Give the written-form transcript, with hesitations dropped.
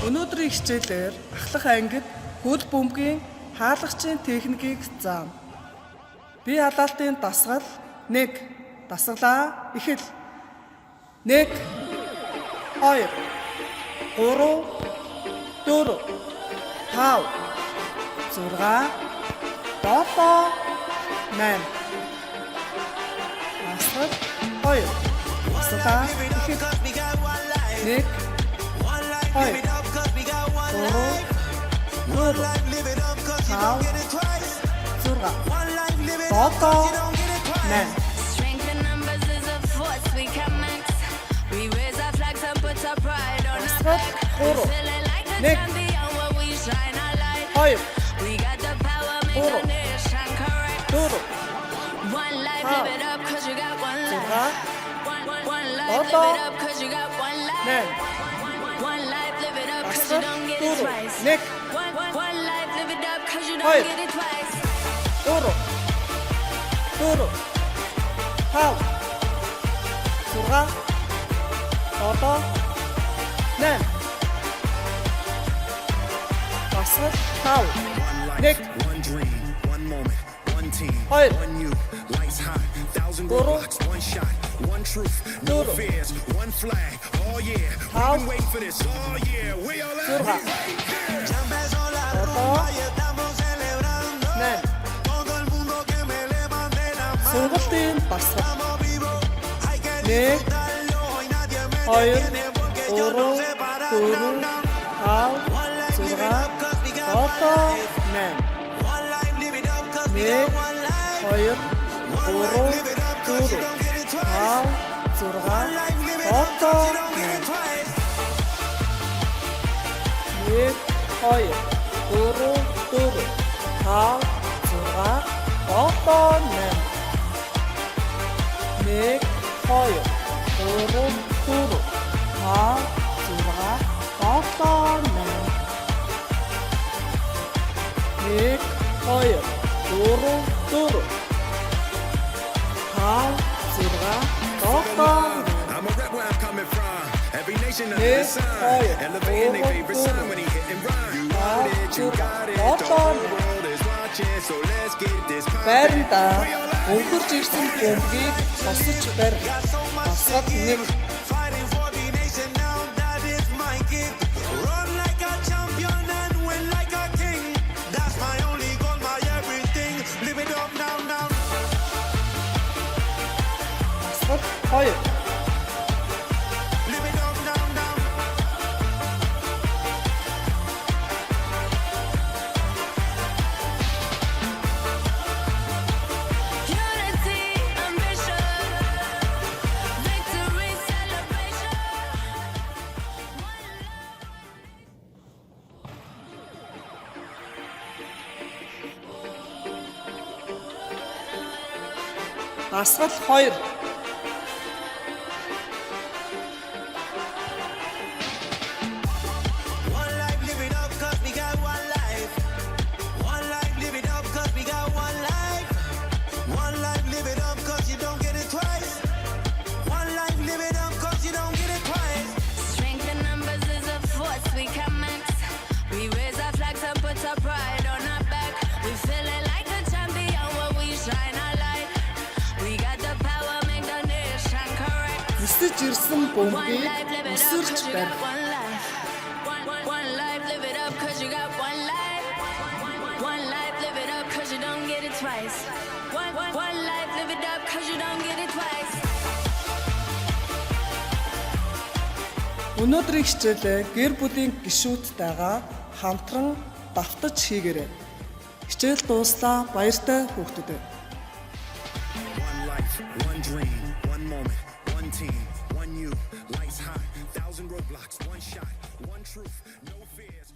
Өнөөдрийн хичээлээр ахлах ангид хөл бөмбөгийн хаалгачийн техникийг заана. Бие халаалтын дасгал 1. Дасгалаа эхэл. 1 2 3 4 5 6 7 8 Дасгал 2. Дасгалаа эхэл. 1 2 Strength in numbers is a force we can max. We raise our flags and put our pride on our back. We feeling like the champion when we shine our light. We got the power, make the nation correct. One life, live it up, cause you got one life. One life, live it up, cause you got one life. One life, live it up, cause you don't get it twice. One life, live it up, cause you don't get it twice. 1 dream, 1 moment, 1 team, 1 you, lights high, 1,000 roadblocks, 1 shot, 1 truth, no fears, 1 flag. Oh yeah, we've been waiting for this. Oh yeah, we all out here right here. Ya empezó la rumba y estamos celebrando. Todo el mundo que me levante la mano. Estamos vivos, hay que disfrutarlo. Hoy nadie me detiene porque yo no sé parar. One life, live it up, cause we got one life. One life, live it up, cause we got one life. One life, live it up, cause you don't get it twice. One life, live it up, cause you don't get it twice. 'I'm a rep where I'm coming from. Every nation under the sun. Elevating their favorite son when he hit and run. You want it, you got it. The whole world is watching, so let's get this Байранда өнгөрч ирсэн бөмбөгийг босож барь. Басгад 1. Fighting for the nation now, that is my gift. Run like a champion and win like a king. That's my only goal, my everything. Live it up now, now. Басгад 2. Live it up now, now. Unity, ambition, victory, celebration. Басгад 2. One life, live it up, cause we got one life. One life, live it up, cause we got one life. One life, live it up, cause you don't get it twice. One life, live it up, cause you don't get it twice. Strength in numbers is a force we can max. We raise our flags and put our pride on our back. We feeling like the champion when we shine our light. We got the power, make the nation correct. Нисэж ирсэн One бөмбөгийг life, live it up, өсөрч cause you барь. got one life. One life, live it up, cause you got one life. One life, live it up, cause you don't get it twice. One life, live it up, cause you don't get it twice. Өнөөдрийн хичээлээ гэр бүлийн гишүүдтэйгээ хамтран давтаж хийгээрэй. Хичээл дууслаа. Баяртай хүүхдүүдээ. One life, one dream, 1 moment, 1 team, 1 you, lights high, 1,000 roadblocks, 1 shot, 1 truth, no fears.